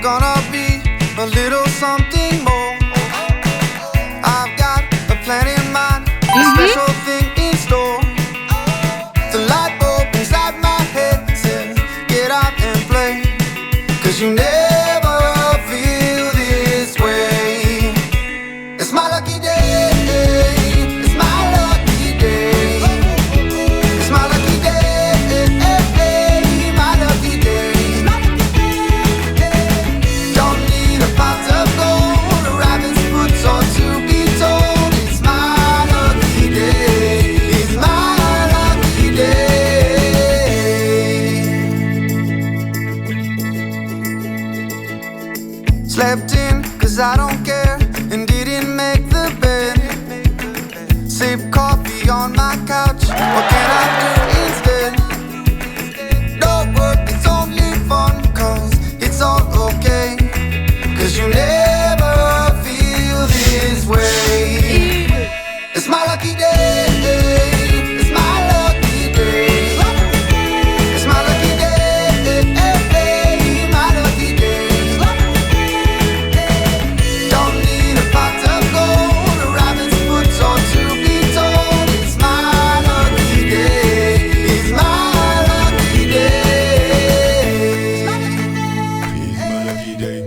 gonna be a little something more. I've got a plan in mind, a special thing in store. The light bulb inside my head says, get out and play, 'cause you never feel this way. It's my lucky day, it's my lucky day. It's my lucky day, my lucky day. Don't need a pot of gold, a rabbit's foot or to be told. It's my lucky day, it's my lucky day. Slept in 'cause I don't care, and didn't make the bed. Sip coffee on my couch, what can I do instead? No work, it's only fun, 'cause it's all okay, 'cause you never feel this way. It's my lucky day, it's my lucky day. It's my lucky day, my lucky day. Don't need a pot of gold, a rabbit's foot or to be told. It's my lucky day, it's my lucky day. It's my lucky day.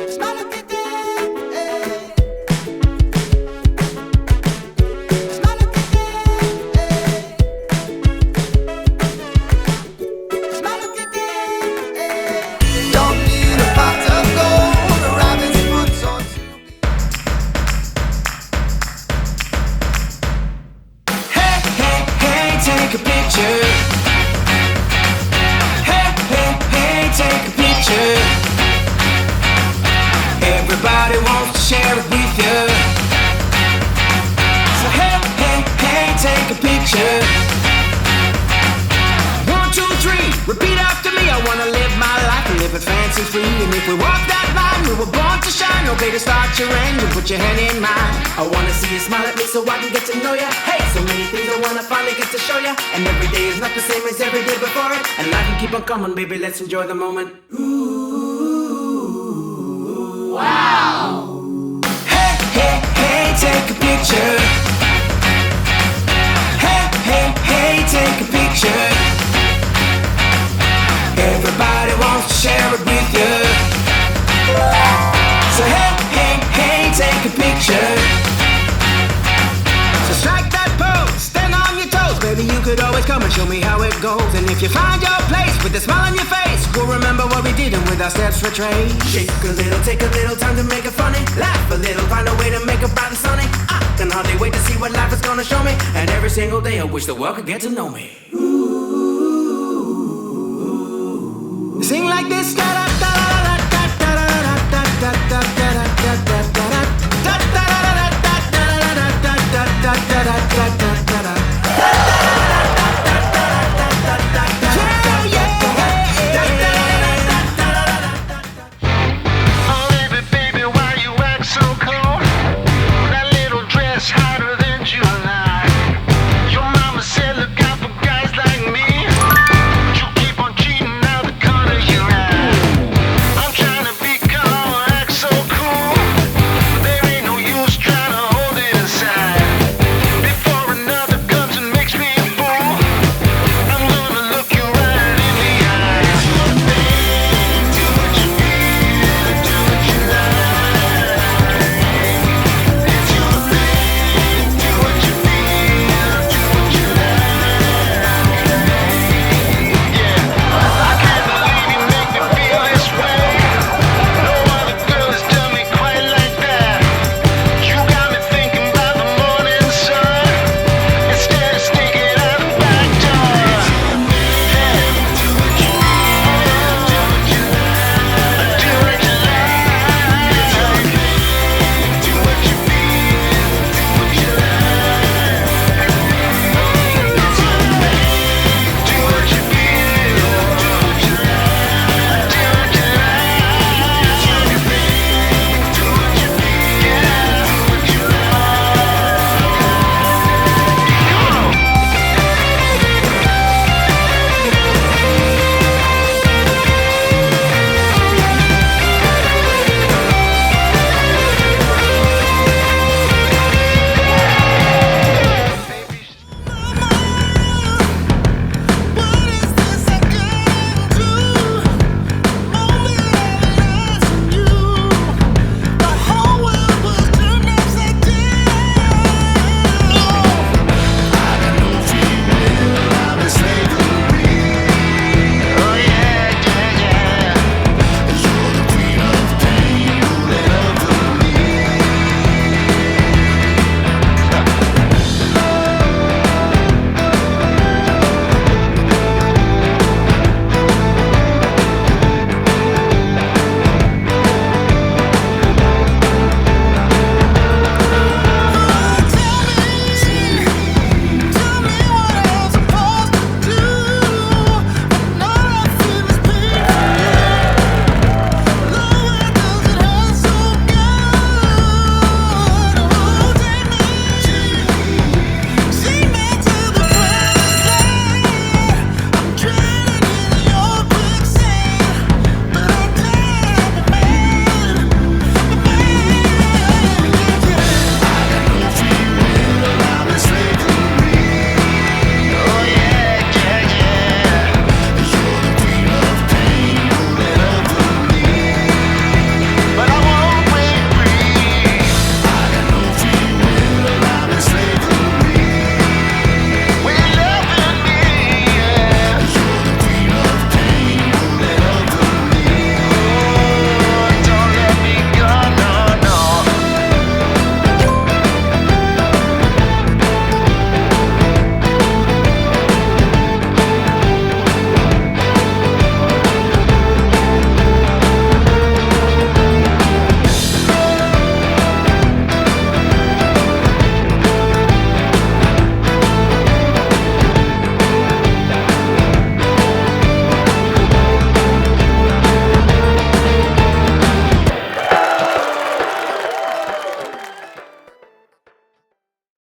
It's my lucky day. It's my lucky day. It's my lucky day. Don't need a pot of gold, a rabbit's foot or to be. Hey, hey, hey, take a picture. Hey, hey, hey, take a picture. Everybody wants to share it with you. So hey, hey, hey, take a picture. 1, 2, 3, repeat after me. I wanna live my life and live it fancy free. And if we walk that line, we were born to shine. Okay, to start your engine, put your hand in mine. I wanna see you smile at me so I can get to know ya. Hey, so many things I wanna finally get to show ya. And every day is not the same as every day before it. And life can keep on coming, baby, let's enjoy the moment. Ooh. Wow! Hey, hey, hey, take a picture. Hey, hey, hey, take a picture. Everybody wants to share it with you. So hey, hey, hey, take a picture. So strike that pose, stand on your toes. Baby, you could always come and show me how it goes. And if you find your place with a smile on your face, we'll remember what we did and with our steps retrace. Shake a little, take a little time to make it funny. Laugh a little, find a way to make it bright and sunny. I can hardly wait to see what life is gonna show me. And every single day I wish the world could get to know me. Ooh. Sing like this, da da